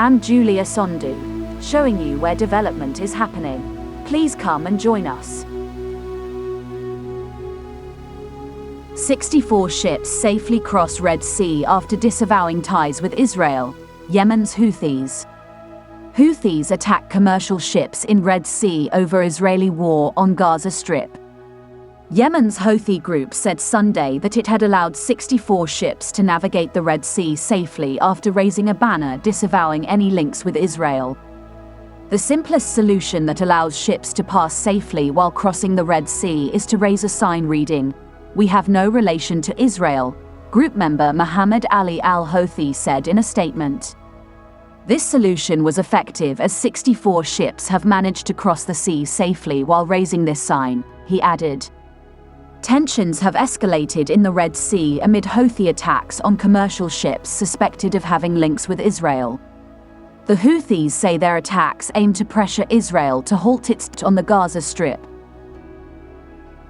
I'm Julia Sondu, showing you where development is happening. Please come and join us. 64 ships safely cross Red Sea after disavowing ties with Israel. Yemen's Houthis. Houthis attack commercial ships in Red Sea over Israeli war on Gaza Strip. Yemen's Houthi group said Sunday that it had allowed 64 ships to navigate the Red Sea safely after raising a banner disavowing any links with Israel. The simplest solution that allows ships to pass safely while crossing the Red Sea is to raise a sign reading, "We have no relation to Israel," group member Mohammed Ali al-Houthi said in a statement. This solution was effective as 64 ships have managed to cross the sea safely while raising this sign, he added. Tensions have escalated in the Red Sea amid Houthi attacks on commercial ships suspected of having links with Israel. The Houthis say their attacks aim to pressure Israel to halt its on the Gaza Strip.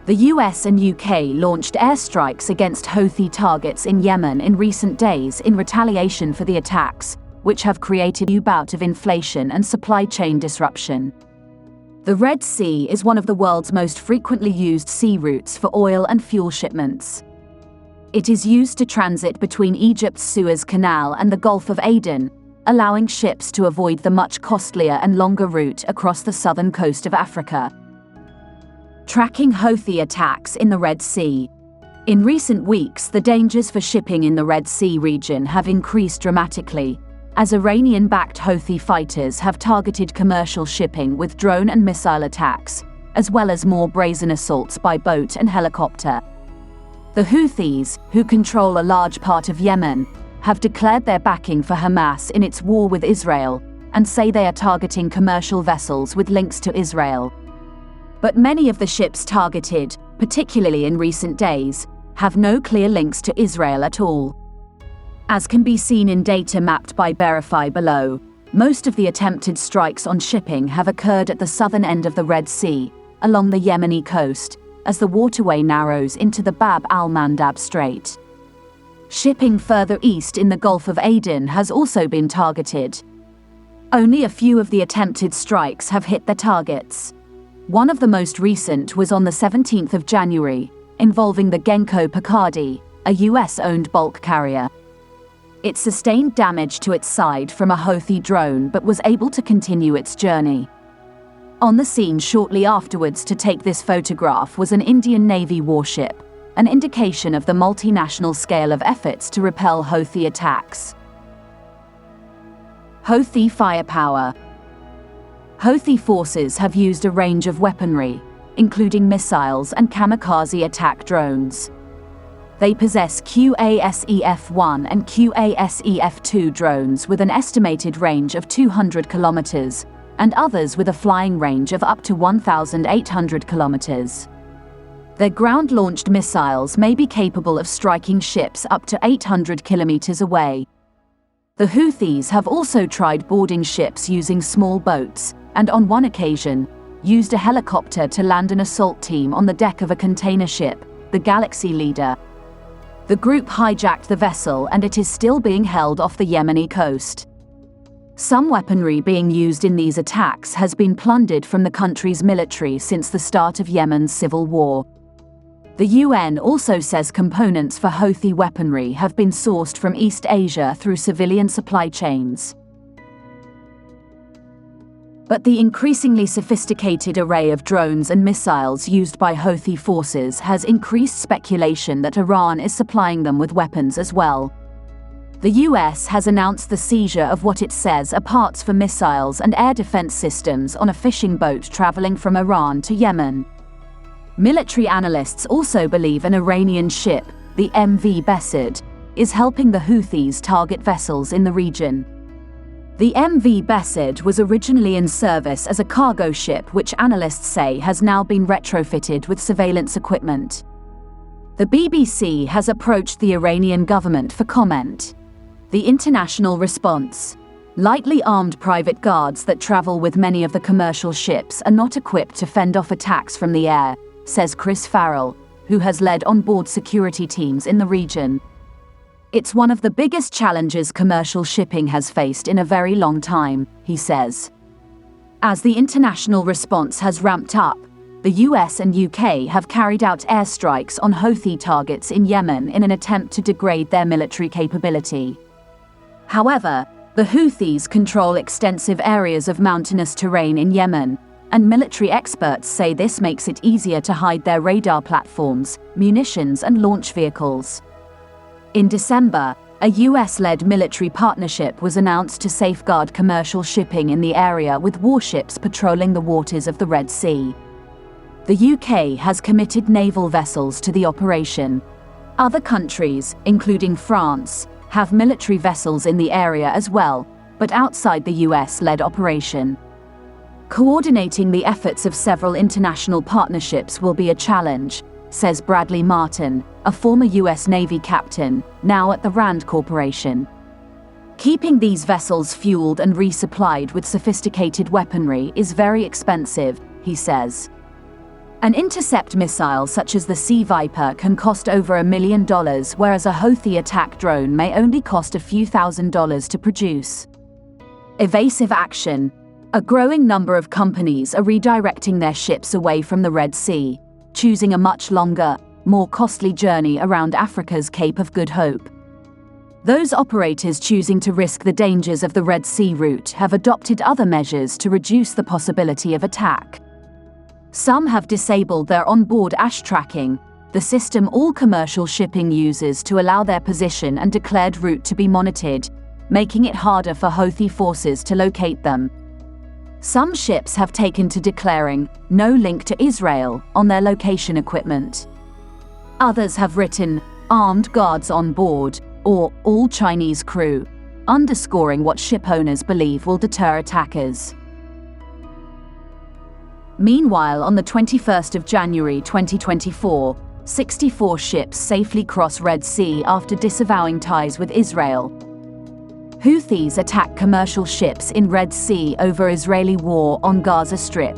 The US and UK launched airstrikes against Houthi targets in Yemen in recent days in retaliation for the attacks, which have created a new bout of inflation and supply chain disruption. The Red Sea is one of the world's most frequently used sea routes for oil and fuel shipments. It is used to transit between Egypt's Suez Canal and the Gulf of Aden, allowing ships to avoid the much costlier and longer route across the southern coast of Africa. Tracking Houthi attacks in the Red Sea. In recent weeks, the dangers for shipping in the Red Sea region have increased dramatically, as Iranian-backed Houthi fighters have targeted commercial shipping with drone and missile attacks, as well as more brazen assaults by boat and helicopter. The Houthis, who control a large part of Yemen, have declared their backing for Hamas in its war with Israel, and say they are targeting commercial vessels with links to Israel. But many of the ships targeted, particularly in recent days, have no clear links to Israel at all. As can be seen in data mapped by Verify below, most of the attempted strikes on shipping have occurred at the southern end of the Red Sea, along the Yemeni coast, as the waterway narrows into the Bab al-Mandab Strait. Shipping further east in the Gulf of Aden has also been targeted. Only a few of the attempted strikes have hit their targets. One of the most recent was on the 17th of January, involving the Genco Picardy, a US-owned bulk carrier. It sustained damage to its side from a Houthi drone but was able to continue its journey. On the scene shortly afterwards to take this photograph was an Indian Navy warship, an indication of the multinational scale of efforts to repel Houthi attacks. Houthi firepower. Houthi forces have used a range of weaponry, including missiles and kamikaze attack drones. They possess QASEF-1 and QASEF-2 drones with an estimated range of 200 kilometers, and others with a flying range of up to 1,800 kilometers. Their ground-launched missiles may be capable of striking ships up to 800 kilometers away. The Houthis have also tried boarding ships using small boats, and on one occasion, used a helicopter to land an assault team on the deck of a container ship, the Galaxy Leader. The group hijacked the vessel and it is still being held off the Yemeni coast. Some weaponry being used in these attacks has been plundered from the country's military since the start of Yemen's civil war. The UN also says components for Houthi weaponry have been sourced from East Asia through civilian supply chains. But the increasingly sophisticated array of drones and missiles used by Houthi forces has increased speculation that Iran is supplying them with weapons as well. The US has announced the seizure of what it says are parts for missiles and air defense systems on a fishing boat traveling from Iran to Yemen. Military analysts also believe an Iranian ship, the MV Besed, is helping the Houthis target vessels in the region. The MV Besed was originally in service as a cargo ship which analysts say has now been retrofitted with surveillance equipment. The BBC has approached the Iranian government for comment. The international response. Lightly armed private guards that travel with many of the commercial ships are not equipped to fend off attacks from the air, says Chris Farrell, who has led on-board security teams in the region. It's one of the biggest challenges commercial shipping has faced in a very long time, he says. As the international response has ramped up, the US and UK have carried out airstrikes on Houthi targets in Yemen in an attempt to degrade their military capability. However, the Houthis control extensive areas of mountainous terrain in Yemen, and military experts say this makes it easier to hide their radar platforms, munitions, and launch vehicles. In December, a US-led military partnership was announced to safeguard commercial shipping in the area with warships patrolling the waters of the Red Sea. The UK has committed naval vessels to the operation. Other countries, including France, have military vessels in the area as well, but outside the US-led operation. Coordinating the efforts of several international partnerships will be a challenge, says Bradley Martin, a former US Navy captain, now at the RAND Corporation. Keeping these vessels fueled and resupplied with sophisticated weaponry is very expensive, he says. An intercept missile such as the Sea Viper can cost over $1 million, whereas a Houthi attack drone may only cost a few $1,000s to produce. Evasive action. A growing number of companies are redirecting their ships away from the Red Sea, choosing a much longer, more costly journey around Africa's Cape of Good Hope. Those operators choosing to risk the dangers of the Red Sea route have adopted other measures to reduce the possibility of attack. Some have disabled their onboard AIS tracking, the system all commercial shipping uses to allow their position and declared route to be monitored, making it harder for Houthi forces to locate them. Some ships have taken to declaring "no link to Israel" on their location equipment. Others have written "armed guards on board" or "all Chinese crew," underscoring what ship owners believe will deter attackers. Meanwhile, on the 21st of January 2024, 64 ships safely cross Red Sea after disavowing ties with Israel. Houthis attack commercial ships in Red Sea over Israeli war on Gaza Strip.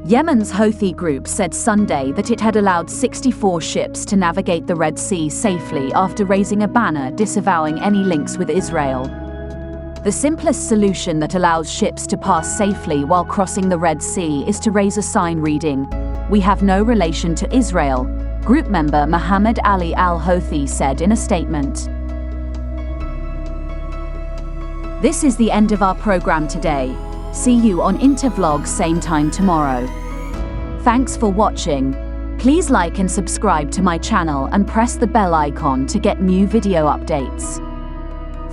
Yemen's Houthi group said Sunday that it had allowed 64 ships to navigate the Red Sea safely after raising a banner disavowing any links with Israel. The simplest solution that allows ships to pass safely while crossing the Red Sea is to raise a sign reading, "We have no relation to Israel," group member Mohammed Ali al-Houthi said in a statement. This is the end of our program today. See you on Intervlog same time tomorrow. Thanks for watching. Please like and subscribe to my channel and press the bell icon to get new video updates.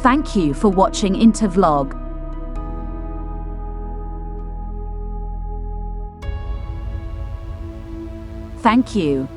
Thank you for watching Intervlog. Thank you.